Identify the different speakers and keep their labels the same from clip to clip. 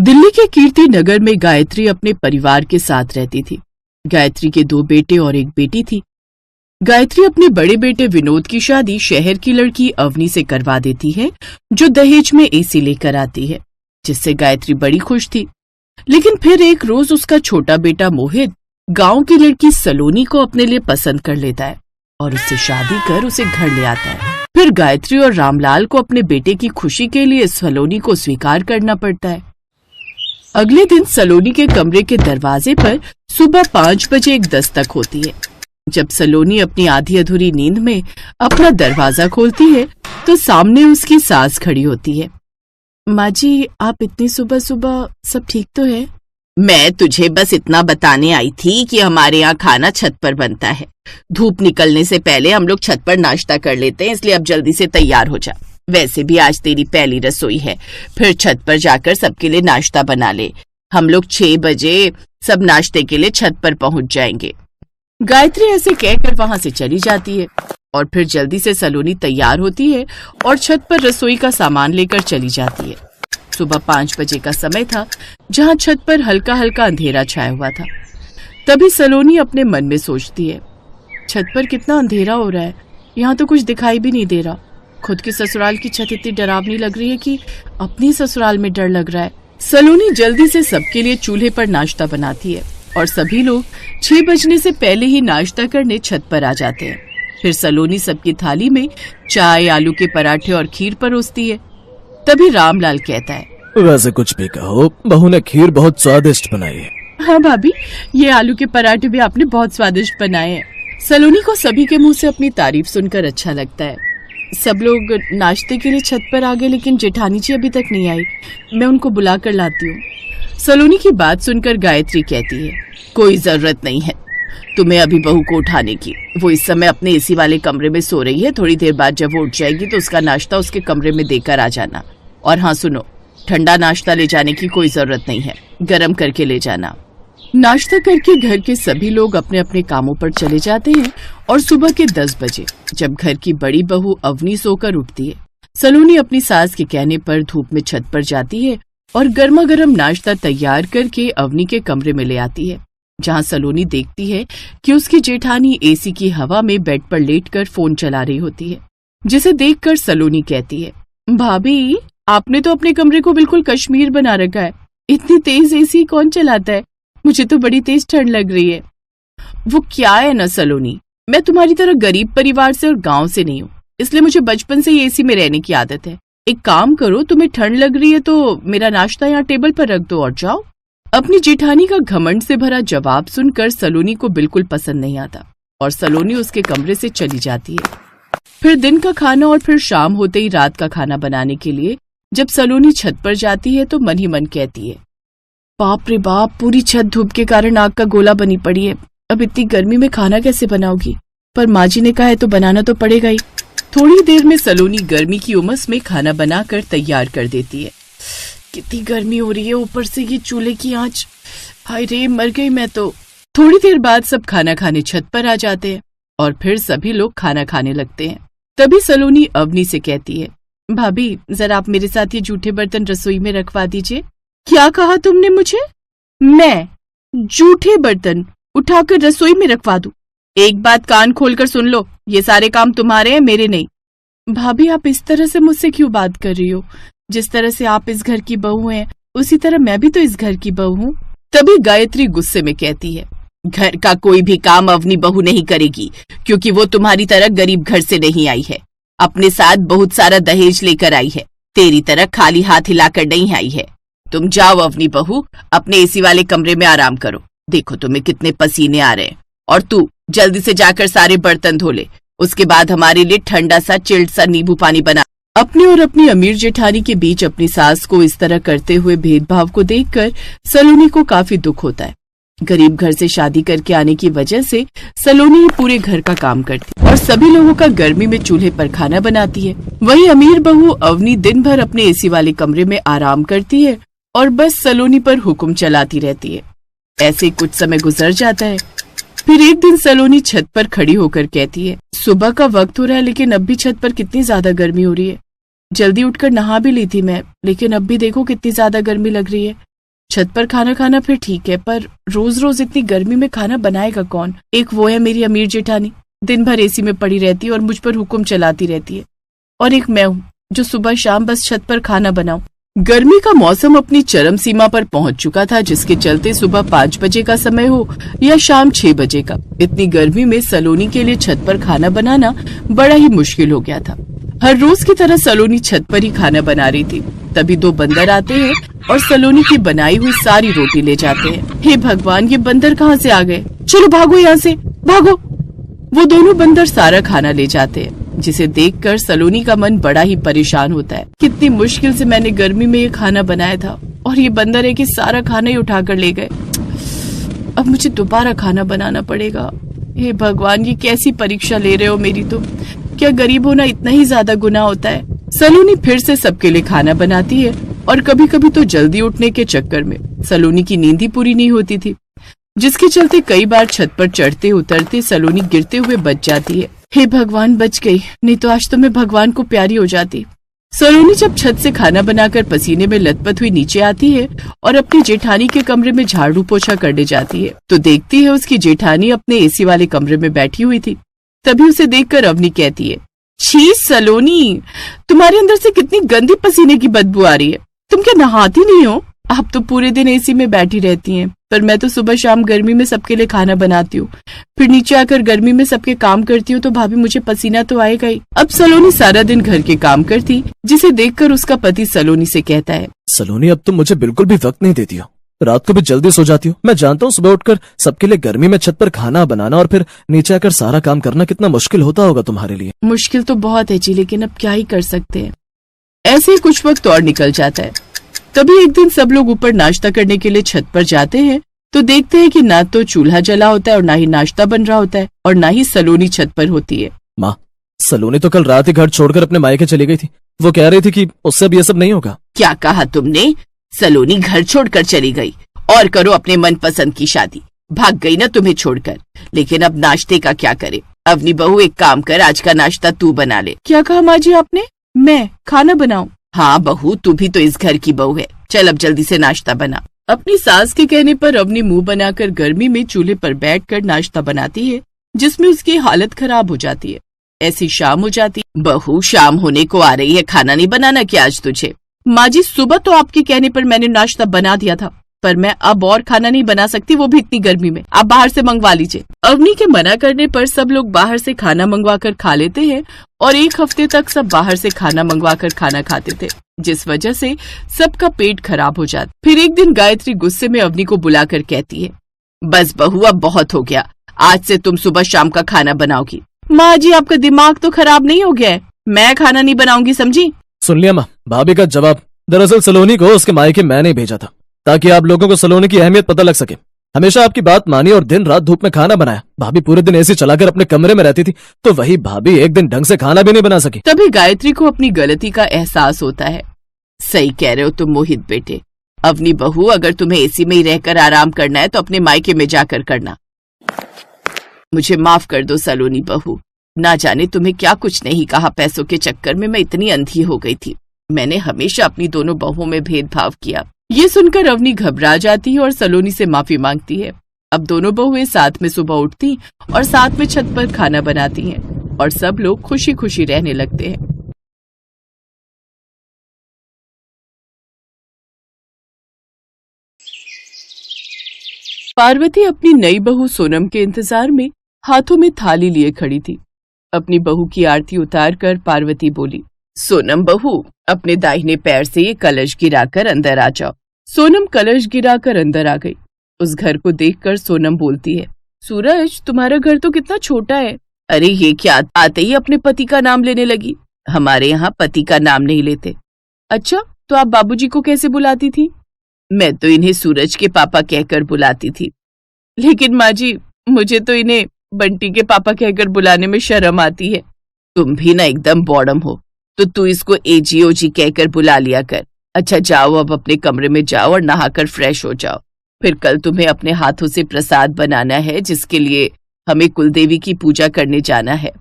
Speaker 1: दिल्ली के कीर्ति नगर में गायत्री अपने परिवार के साथ रहती थी। गायत्री के 2 बेटे और 1 बेटी थी। गायत्री अपने बड़े बेटे विनोद की शादी शहर की लड़की अवनी से करवा देती है, जो दहेज में एसी लेकर आती है, जिससे गायत्री बड़ी खुश थी। लेकिन फिर एक रोज उसका छोटा बेटा मोहित गांव की लड़की सलोनी को अपने लिए पसंद कर लेता है और उससे शादी कर उसे घर ले आता है। फिर गायत्री और रामलाल को अपने बेटे की खुशी के लिए सलोनी को स्वीकार करना पड़ता है। अगले दिन सलोनी के कमरे के दरवाजे पर सुबह 5 बजे एक दस्तक होती है। जब सलोनी अपनी आधी अधूरी नींद में अपना दरवाजा खोलती है तो सामने उसकी सास खड़ी होती है। माँ जी, आप इतनी सुबह सुबह, सब ठीक तो है?
Speaker 2: मैं तुझे बस इतना बताने आई थी कि हमारे यहाँ खाना छत पर बनता है। धूप निकलने से पहले हम लोग छत पर नाश्ता कर लेते हैं, इसलिए अब जल्दी से तैयार हो जा। वैसे भी आज तेरी पहली रसोई है, फिर छत पर जाकर सबके लिए नाश्ता बना ले। हम लोग 6 बजे सब नाश्ते के लिए छत पर पहुंच जाएंगे।
Speaker 1: गायत्री ऐसे कहकर वहां से चली जाती है और फिर जल्दी से सलोनी तैयार होती है और छत पर रसोई का सामान लेकर चली जाती है। सुबह 5 बजे का समय था, जहां छत पर हल्का हल्का अंधेरा छाया हुआ था। तभी सलोनी अपने मन में सोचती है, छत पर कितना अंधेरा हो रहा है, यहाँ तो कुछ दिखाई भी नहीं दे रहा। खुद के ससुराल की छत इतनी डरावनी लग रही है कि अपनी ससुराल में डर लग रहा है। सलोनी जल्दी से सबके लिए चूल्हे पर नाश्ता बनाती है और सभी लोग 6 बजने से पहले ही नाश्ता करने छत पर आ जाते हैं। फिर सलोनी सबकी थाली में चाय, आलू के पराठे और खीर परोसती है। तभी रामलाल कहता है,
Speaker 3: वैसे कुछ भी कहो, बहू ने खीर बहुत स्वादिष्ट बनाई है।
Speaker 1: हाँ भाभी, ये आलू के पराठे भी आपने बहुत स्वादिष्ट बनाए हैं। सलोनी को सभी के मुंह से अपनी तारीफ सुनकर अच्छा लगता है। सब लोग नाश्ते के लिए छत पर आ गए, लेकिन जेठानी जी अभी तक नहीं आई। मैं उनको बुला कर लाती हूँ। सलोनी की बात सुनकर गायत्री कहती है,
Speaker 2: कोई जरूरत नहीं है तुम्हें अभी बहू को उठाने की। वो इस समय अपने एसी वाले कमरे में सो रही है। थोड़ी देर बाद जब वो उठ जाएगी तो उसका नाश्ता उसके कमरे में देकर आ जाना। और हाँ सुनो, ठंडा नाश्ता ले जाने की कोई जरूरत नहीं है, गर्म करके ले जाना।
Speaker 1: नाश्ता करके घर के सभी लोग अपने अपने कामों पर चले जाते हैं और सुबह के 10 बजे जब घर की बड़ी बहू अवनी सोकर उठती है, सलोनी अपनी सास के कहने पर धूप में छत पर जाती है और गर्मा गर्म नाश्ता तैयार करके अवनी के कमरे में ले आती है, जहां सलोनी देखती है कि उसकी जेठानी एसी की हवा में बेड पर लेटकर फोन चला रही होती है, जिसे देखकर सलोनी कहती है, भाभी आपने तो अपने कमरे को बिल्कुल कश्मीर बना रखा है। इतनी तेज एसी कौन चलाता है? मुझे तो बड़ी तेज ठंड लग रही है।
Speaker 2: वो क्या है ना सलोनी, मैं तुम्हारी तरह गरीब परिवार से और गांव से नहीं हूँ, इसलिए मुझे बचपन से ही एसी में रहने की आदत है। एक काम करो, तुम्हें ठंड लग रही है तो मेरा नाश्ता यहाँ टेबल पर रख दो और जाओ।
Speaker 1: अपनी जेठानी का घमंड से भरा जवाब सुनकर सलोनी को बिल्कुल पसंद नहीं आता और सलोनी उसके कमरे से चली जाती है। फिर दिन का खाना और फिर शाम होते ही रात का खाना बनाने के लिए जब सलोनी छत पर जाती है तो मन ही मन कहती है, बाप रे बाप, पूरी छत धूप के कारण आग का गोला बनी पड़ी है। अब इतनी गर्मी में खाना कैसे बनाओगी? पर माँ जी ने कहा है तो बनाना तो पड़ेगा ही। थोड़ी देर में सलोनी गर्मी की उमस में खाना बनाकर तैयार कर देती है। कितनी गर्मी हो रही है, ऊपर से ये चूल्हे की आंच, हाय रे मर गई मैं तो। थोड़ी देर बाद सब खाना खाने छत पर आ जाते हैं और फिर सभी लोग खाना खाने लगते हैं। तभी सलोनी अवनी से कहती है, भाभी जरा आप मेरे साथ ये जूठे बर्तन रसोई में रखवा दीजिए। क्या कहा तुमने मुझे? मैं जूठे बर्तन उठाकर रसोई में रखवा दूं? एक बात कान खोलकर सुन लो, ये सारे काम तुम्हारे हैं, मेरे नहीं। भाभी आप इस तरह से मुझसे क्यों बात कर रही हो? जिस तरह से आप इस घर की बहू हैं, उसी तरह मैं भी तो इस घर की बहू हूँ।
Speaker 2: तभी गायत्री गुस्से में कहती है, घर का कोई भी काम अवनी बहू नहीं करेगी, क्योंकि वो तुम्हारी तरह गरीब घर से नहीं आई है। अपने साथ बहुत सारा दहेज लेकर आई है, तेरी तरह खाली हाथ हिलाकर नहीं आई है। तुम जाओ अवनी बहू, अपने एसी वाले कमरे में आराम करो। देखो तुम्हें कितने पसीने आ रहे हैं। और तू जल्दी से जाकर सारे बर्तन धो ले, उसके बाद हमारे लिए ठंडा सा चिल्ड सा नींबू पानी बना।
Speaker 1: अपनी और अपनी अमीर जेठानी के बीच अपनी सास को इस तरह करते हुए भेदभाव को देखकर सलोनी को काफी दुख होता है। गरीब घर से शादी करके आने की वजह से सलोनी पूरे घर का काम करती और सभी लोगों का गर्मी में चूल्हे पर खाना बनाती है। वहीं अमीर बहू अवनी दिन भर अपने एसी वाले कमरे में आराम करती है और बस सलोनी पर हुक्म चलाती रहती है। ऐसे कुछ समय गुजर जाता है। फिर एक दिन सलोनी छत पर खड़ी होकर कहती है, सुबह का वक्त हो रहा है लेकिन अब भी छत पर कितनी ज्यादा गर्मी हो रही है। जल्दी उठकर नहा भी ली थी मैं, लेकिन अब भी देखो कितनी ज्यादा गर्मी लग रही है। छत पर खाना खाना फिर ठीक है, पर रोज रोज इतनी गर्मी में खाना बनाएगा कौन? एक वो है मेरी अमीर जेठानी, दिन भर एसी में पड़ी रहती है और मुझ पर हुक्म चलाती रहती है, और एक मैं हूँ जो सुबह शाम बस छत पर खाना बनाऊं। गर्मी का मौसम अपनी चरम सीमा पर पहुंच चुका था, जिसके चलते सुबह 5 बजे का समय हो या शाम 6 बजे का, इतनी गर्मी में सलोनी के लिए छत पर खाना बनाना बड़ा ही मुश्किल हो गया था। हर रोज की तरह सलोनी छत पर ही खाना बना रही थी। तभी 2 बंदर आते हैं और सलोनी की बनाई हुई सारी रोटी ले जाते हैं। हे भगवान, ये बंदर कहाँ से आ गए? चलो भागो यहाँ से, भागो। वो दोनों बंदर सारा खाना ले जाते हैं, जिसे देखकर सलोनी का मन बड़ा ही परेशान होता है। कितनी मुश्किल से मैंने गर्मी में ये खाना बनाया था और ये बंदर है कि सारा खाना ही उठाकर ले गए। अब मुझे दोबारा खाना बनाना पड़ेगा। हे भगवान, ये कैसी परीक्षा ले रहे हो मेरी तुम? क्या गरीब होना इतना ही ज्यादा गुनाह होता है? सलोनी फिर से सबके लिए खाना बनाती है और कभी कभी तो जल्दी उठने के चक्कर में सलोनी की नींद ही पूरी नहीं होती थी, जिसके चलते कई बार छत पर चढ़ते उतरते सलोनी गिरते हुए बच जाती है। हे भगवान, बच गई, नहीं तो आज तो मैं भगवान को प्यारी हो जाती। सलोनी जब छत से खाना बनाकर पसीने में लथपथ हुई नीचे आती है और अपनी जेठानी के कमरे में झाड़ू पोछा करने जाती है, तो देखती है उसकी जेठानी अपने एसी वाले कमरे में बैठी हुई थी। तभी उसे देखकर अवनी कहती है, छी सलोनी, तुम्हारे अंदर से कितनी गंदी पसीने की बदबू आ रही है। तुम क्या नहाती नहीं हो? आप तो पूरे दिन एसी में बैठी रहती हैं, पर मैं तो सुबह शाम गर्मी में सबके लिए खाना बनाती हूँ, फिर नीचे आकर गर्मी में सबके काम करती हूँ, तो भाभी मुझे पसीना तो आएगा ही। अब सलोनी सारा दिन घर के काम करती, जिसे देखकर उसका पति सलोनी से कहता है,
Speaker 3: सलोनी, अब तुम मुझे बिल्कुल भी वक्त नहीं देती हो। रात को भी जल्दी सो जाती हो। मैं जानता हूँ सुबह उठकर सबके लिए गर्मी में छत पर खाना बनाना और फिर नीचे आकर सारा काम करना कितना मुश्किल होता होगा तुम्हारे लिए।
Speaker 1: मुश्किल तो बहुत है जी, लेकिन अब क्या ही कर सकते हैं। ऐसे ही कुछ वक्त और निकल जाता है। तभी एक दिन सब लोग ऊपर नाश्ता करने के लिए छत पर जाते हैं, तो देखते हैं कि ना तो चूल्हा जला होता है और ना ही नाश्ता बन रहा होता है और ना ही सलोनी छत पर होती है।
Speaker 3: माँ, सलोनी तो कल रात ही घर छोड़कर अपने मायके चली गई थी। वो कह रही थी कि उससे अब ये सब नहीं होगा।
Speaker 2: क्या कहा तुमने? सलोनी घर छोड़कर चली गई? और करो अपने मनपसंद की शादी। भाग गई ना तुम्हें छोड़कर। लेकिन अब नाश्ते का क्या करे? अवनी बहू, एक काम कर, आज का नाश्ता तू बना ले।
Speaker 1: क्या कहा माँ जी आपने? मैं खाना बनाऊं?
Speaker 2: हाँ बहू, तू भी तो इस घर की बहू है। चल अब जल्दी से नाश्ता बना।
Speaker 1: अपनी सास के कहने पर अवनी मुंह बनाकर गर्मी में चूल्हे पर बैठकर नाश्ता बनाती है, जिसमें उसकी हालत खराब हो जाती है। ऐसी शाम हो जाती।
Speaker 2: बहू, शाम होने को आ रही है, खाना नहीं बनाना क्या आज तुझे?
Speaker 1: माँ जी, सुबह तो आपके कहने पर मैंने नाश्ता बना दिया था, पर मैं अब और खाना नहीं बना सकती, वो भी इतनी गर्मी में। आप बाहर से मंगवा लीजिए। अवनी के मना करने पर सब लोग बाहर से खाना मंगवाकर खा लेते हैं और 1 हफ्ते तक सब बाहर से खाना मंगवाकर खाना खाते थे, जिस वजह से सबका पेट खराब हो जाता। फिर एक दिन गायत्री गुस्से में अवनी को बुलाकर कहती है,
Speaker 2: बस बहू, अब बहुत हो गया। आज से तुम सुबह शाम का खाना बनाओगी।
Speaker 1: माँ जी, आपका दिमाग तो खराब नहीं हो गया है? मैं खाना नहीं बनाऊंगी, समझी?
Speaker 3: सुन लिया माँ, भाभी का जवाब। दरअसल सलोनी को उसके मायके मैंने भेजा था, ताकि आप लोगों को सलोनी की अहमियत पता लग सके। हमेशा आपकी बात मानी और दिन रात धूप में खाना बनाया। भाभी पूरे दिन एसी चलाकर अपने कमरे में रहती थी, तो वही भाभी एक दिन ढंग से खाना भी नहीं बना सकी।
Speaker 1: तभी गायत्री को अपनी गलती का एहसास होता है।
Speaker 2: सही कह रहे हो तुम मोहित बेटे। अवनी बहू, अगर तुम्हें एसी में ही रहकर आराम करना है तो अपने मायके में जाकर करना। मुझे माफ कर दो सलोनी बहू, ना जाने तुम्हें क्या कुछ नहीं कहा। पैसों के चक्कर में मैं इतनी अंधी हो गई थी। मैंने हमेशा अपनी दोनों बहुओं में भेदभाव किया।
Speaker 1: ये सुनकर अवनी घबरा जाती है और सलोनी से माफी मांगती है। अब दोनों बहुएं साथ में सुबह उठती और साथ में छत पर खाना बनाती हैं और सब लोग खुशी खुशी रहने लगते हैं। पार्वती अपनी नई बहू सोनम के इंतजार में हाथों में थाली लिए खड़ी थी। अपनी बहू की आरती उतारकर पार्वती बोली,
Speaker 2: सोनम बहू, अपने दाहिने पैर से ये कलश गिराकर अंदर आ जाओ।
Speaker 1: सोनम कलश गिराकर अंदर आ गई। उस घर को देखकर सोनम बोलती है, सूरज, तुम्हारा घर तो कितना छोटा है।
Speaker 2: अरे ये क्या, आते ही अपने पति का नाम लेने लगी। हमारे यहाँ पति का नाम नहीं लेते।
Speaker 1: अच्छा, तो आप बाबूजी को कैसे बुलाती थी?
Speaker 2: मैं तो इन्हें सूरज के पापा कहकर बुलाती थी।
Speaker 1: लेकिन माँ जी, मुझे तो इन्हें बंटी के पापा कहकर बुलाने में शर्म आती है।
Speaker 2: तुम भी ना एकदम बॉडम हो, तो तू इसको एजी ओजी कहकर बुला लिया कर। अच्छा जाओ, अब अपने कमरे में जाओ और नहाकर फ्रेश हो जाओ। फिर कल तुम्हें अपने हाथों से प्रसाद बनाना है, जिसके लिए हमें कुलदेवी की पूजा करने जाना है।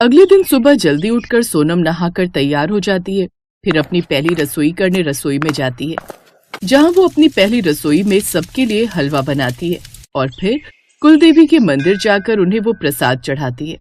Speaker 1: अगले दिन सुबह जल्दी उठकर सोनम नहाकर तैयार हो जाती है। फिर अपनी पहली रसोई करने रसोई में जाती है। जहाँ वो अपनी पहली रसोई में सबके लिए हलवा बनाती है और फिर कुलदेवी के मंदिर जाकर उन्हें वो प्रसाद चढ़ाती है।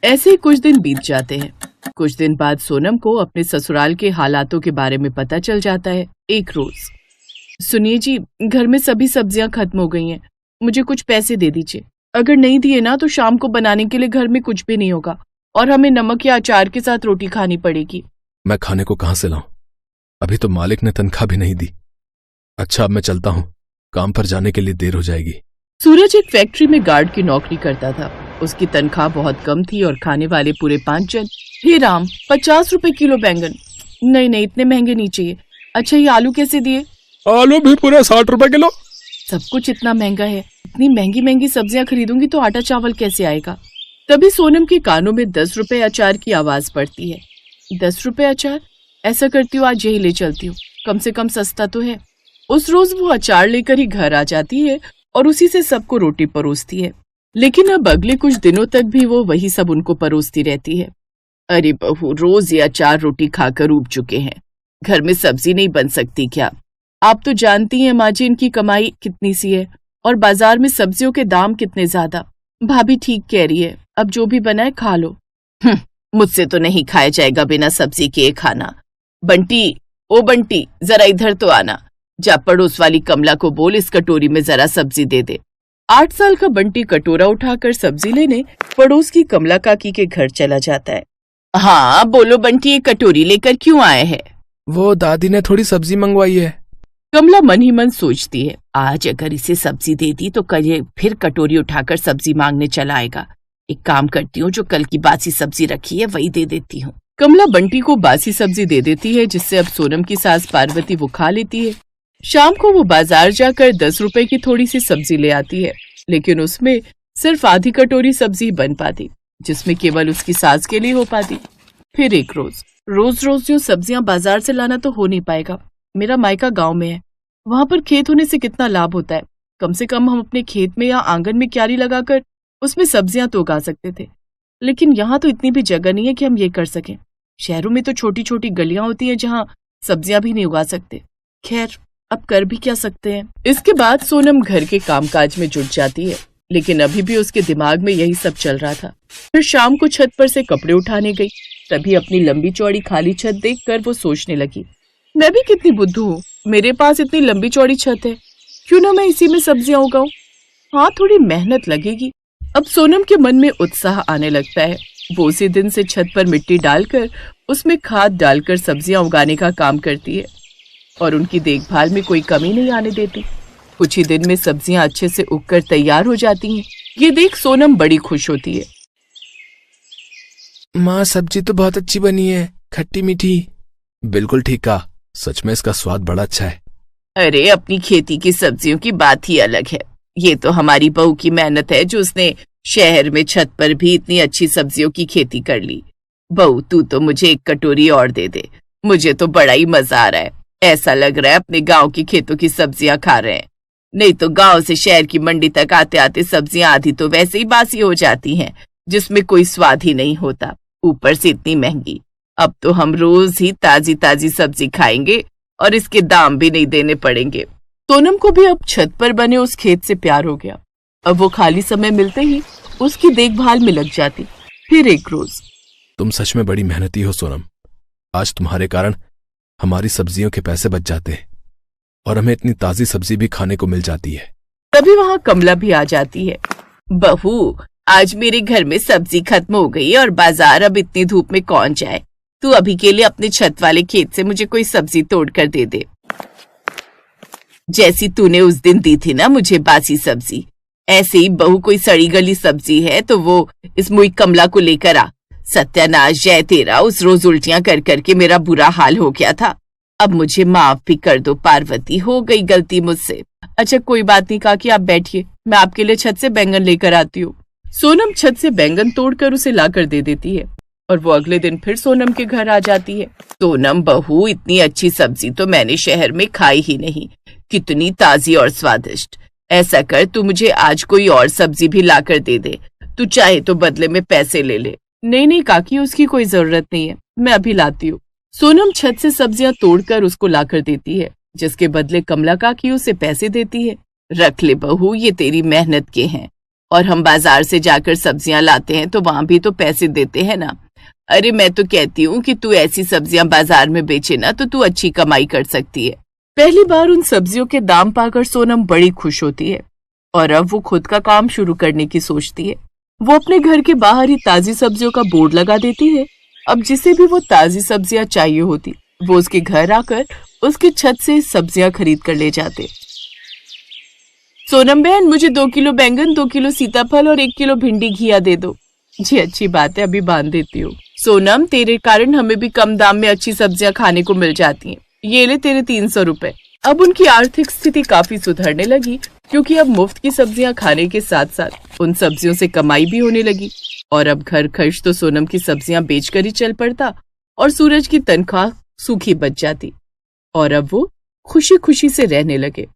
Speaker 1: ऐसे ही कुछ दिन बीत जाते हैं। कुछ दिन बाद सोनम को अपने ससुराल के हालातों के बारे में पता चल जाता है। एक रोज, सुनिए जी, घर में सभी सब्जियां खत्म हो गई हैं, मुझे कुछ पैसे दे दीजिए। अगर नहीं दिए ना तो शाम को बनाने के लिए घर में कुछ भी नहीं होगा और हमें नमक या अचार के साथ रोटी खानी पड़ेगी।
Speaker 4: मैं खाने को कहां से लाऊं? अभी तो मालिक ने तनख्वाह भी नहीं दी। अच्छा, अब मैं चलता हूं, काम पर जाने के लिए देर हो जाएगी।
Speaker 1: सूरज एक फैक्ट्री में गार्ड की नौकरी करता था। उसकी तनख्वाह बहुत कम थी और खाने वाले पूरे 5 जन। हे राम, 50 रुपए किलो बैंगन? नहीं नहीं, इतने महंगे नहीं चाहिए। अच्छा, ये आलू कैसे दिए?
Speaker 4: आलू भी पूरे 60 रुपए किलो।
Speaker 1: सब कुछ इतना महंगा है, इतनी महंगी महंगी सब्जियां खरीदूंगी तो आटा चावल कैसे आएगा? तभी सोनम के कानों में 10 रुपए अचार की आवाज पड़ती है। 10 रुपए अचार? ऐसा करती हूँ, आज यही ले चलती हूँ, कम से कम सस्ता तो है। उस रोज वो अचार लेकर ही घर आ जाती है और उसी से सबको रोटी परोसती है। लेकिन अब अगले कुछ दिनों तक भी वो वही सब उनको परोसती रहती है। अरे बहू, रोज ये अचार रोटी खाकर ऊब चुके हैं, घर में सब्जी नहीं बन सकती क्या? आप तो जानती हैं माँ जी, इनकी कमाई कितनी सी है और बाजार में सब्जियों के दाम कितने ज्यादा। भाभी ठीक कह रही है, अब जो भी बनाए खा लो। मुझसे तो नहीं खाया जाएगा बिना सब्जी के खाना। बंटी, ओ बंटी, जरा इधर तो आना। जा पड़ोस वाली कमला को बोल इस कटोरी में जरा सब्जी दे दे। 8 साल का बंटी कटोरा उठाकर सब्जी लेने पड़ोस की कमला काकी के घर चला जाता है। हाँ बोलो बंटी, ये कटोरी लेकर क्यों आए हैं?
Speaker 4: वो दादी ने थोड़ी सब्जी मंगवाई है।
Speaker 1: कमला मन ही मन सोचती है, आज अगर इसे सब्जी दे दी तो कल ये फिर कटोरी उठाकर सब्जी मांगने चला आएगा। एक काम करती हूँ, जो कल की बासी सब्जी रखी है वही दे देती हूँ। कमला बंटी को बासी सब्जी दे देती है, जिससे अब सोनम की सास पार्वती वो खा लेती है। शाम को वो बाजार जाकर 10 रुपए की थोड़ी सी सब्जी ले आती है, लेकिन उसमें सिर्फ आधी कटोरी सब्जी बन पाती, जिसमें केवल उसकी सास के लिए हो पाती। फिर एक रोज रोज जो सब्जियां बाजार से लाना तो हो नहीं पाएगा। मेरा मायका गांव में है, वहां पर खेत होने से कितना लाभ होता है। कम से कम हम अपने खेत में या आंगन में क्यारी लगाकर उसमें सब्जियां तो उगा सकते थे, लेकिन यहाँ तो इतनी भी जगह नहीं है कि हम ये कर सकें। शहरों में तो छोटी छोटी गलियां होती हैं जहाँ सब्जियां भी नहीं उगा सकते। खैर, अब कर भी क्या सकते हैं। इसके बाद सोनम घर के कामकाज में जुट जाती है, लेकिन अभी भी उसके दिमाग में यही सब चल रहा था। फिर शाम को छत पर से कपड़े उठाने गई, तभी अपनी लंबी चौड़ी खाली छत देखकर वो सोचने लगी, मैं भी कितनी बुद्धू हूँ, मेरे पास इतनी लंबी चौड़ी छत है, क्यों ना मैं इसी में सब्जियां उगाऊं। हाँ, थोड़ी मेहनत लगेगी। अब सोनम के मन में उत्साह आने लगता है। वो उसी दिन से छत पर मिट्टी डालकर उसमें खाद डालकर सब्जियां उगाने का काम करती है और उनकी देखभाल में कोई कमी नहीं आने देती। कुछ ही दिन में सब्जियां अच्छे से उगकर तैयार हो जाती हैं। ये देख सोनम बड़ी खुश होती है।
Speaker 4: माँ, सब्जी तो बहुत अच्छी बनी है, खट्टी मीठी। बिल्कुल ठीक कहा, सच में इसका स्वाद बड़ा अच्छा है।
Speaker 1: अरे, अपनी खेती की सब्जियों की बात ही अलग है। ये तो हमारी बहू की मेहनत है जो उसने शहर में छत पर भी इतनी अच्छी सब्जियों की खेती कर ली। बहू, तू तो मुझे एक कटोरी और दे दे, मुझे तो बड़ा ही मजा आ रहा है। ऐसा लग रहा है अपने गांव की खेतों की सब्जियां खा रहे हैं। नहीं तो गांव से शहर की मंडी तक आते आते सब्जियां आधी तो वैसे ही बासी हो जाती हैं, जिसमें कोई स्वाद ही नहीं होता, ऊपर से इतनी महंगी। अब तो हम रोज ही ताजी ताजी सब्जी खाएंगे और इसके दाम भी नहीं देने पड़ेंगे। सोनम को भी अब छत पर बने उस खेत से प्यार हो गया। अब वो खाली समय मिलते ही उसकी देखभाल में लग जाती। फिर एक रोज,
Speaker 4: तुम सच में बड़ी मेहनती हो सोनम। आज तुम्हारे कारण हमारी सब्जियों के पैसे बच जाते हैं और हमें इतनी ताजी सब्जी भी खाने को मिल जाती है।
Speaker 1: तभी वहाँ कमला भी आ जाती है। बहू, आज मेरे घर में सब्जी खत्म हो गई और बाजार अब इतनी धूप में कौन जाए। तू अभी के लिए अपने छत वाले खेत से मुझे कोई सब्जी तोड़ कर दे दे, जैसी तूने उस दिन दी थी ना मुझे बासी सब्जी। ऐसे ही बहू कोई सड़ी गली सब्जी है तो वो इस मुई कमला को लेकर आ। सत्यानाश जय तेरा, उस रोज उल्टियां कर करके मेरा बुरा हाल हो गया था। अब मुझे माफ भी कर दो पार्वती, हो गई गलती मुझसे। अच्छा कोई बात नहीं काकी, आप बैठिए, मैं आपके लिए छत से बैंगन लेकर आती हूँ। सोनम छत से बैंगन तोड़कर उसे लाकर दे देती है और वो अगले दिन फिर सोनम के घर आ जाती है। सोनम बहू, इतनी अच्छी सब्जी तो मैंने शहर में खाई ही नहीं, कितनी ताजी और स्वादिष्ट। ऐसा कर, तू मुझे आज कोई और सब्जी भी लाकर दे दे, तू चाहे तो बदले में पैसे ले ले। नहीं काकी, उसकी कोई जरूरत नहीं है, मैं अभी लाती हूँ। सोनम छत से सब्जियां तोड़कर उसको लाकर देती है, जिसके बदले कमला काकी उसे पैसे देती है। रख ले बहू, ये तेरी मेहनत के हैं, और हम बाजार से जाकर सब्जियां लाते हैं तो वहां भी तो पैसे देते हैं ना। अरे मैं तो कहती हूँ कि तू ऐसी सब्जियां बाजार में बेचे ना तो तू अच्छी कमाई कर सकती है। पहली बार उन सब्जियों के दाम पाकर सोनम बड़ी खुश होती है और अब वो खुद का काम शुरू करने की सोचती है। वो अपने घर के बाहर ही ताजी सब्जियों का बोर्ड लगा देती है। अब जिसे भी वो ताजी सब्जियां चाहिए होती वो उसके घर आकर उसकी छत से सब्जियां खरीद कर ले जाते। सोनम बहन, मुझे 2 किलो बैंगन, 2 किलो सीताफल और 1 किलो भिंडी घिया दे दो। जी अच्छी बात है, अभी बांध देती हूँ। सोनम, तेरे कारण हमें भी कम दाम में अच्छी सब्जियां खाने को मिल जाती हैं। ये ले तेरे 300 रुपए। अब उनकी आर्थिक स्थिति काफी सुधरने लगी क्योंकि अब मुफ्त की सब्जियां खाने के साथ साथ उन सब्जियों से कमाई भी होने लगी और अब घर खर्च तो सोनम की सब्जियां बेचकर ही चल पड़ता और सूरज की तनख्वाह सूखी बच जाती और अब वो खुशी खुशी से रहने लगे।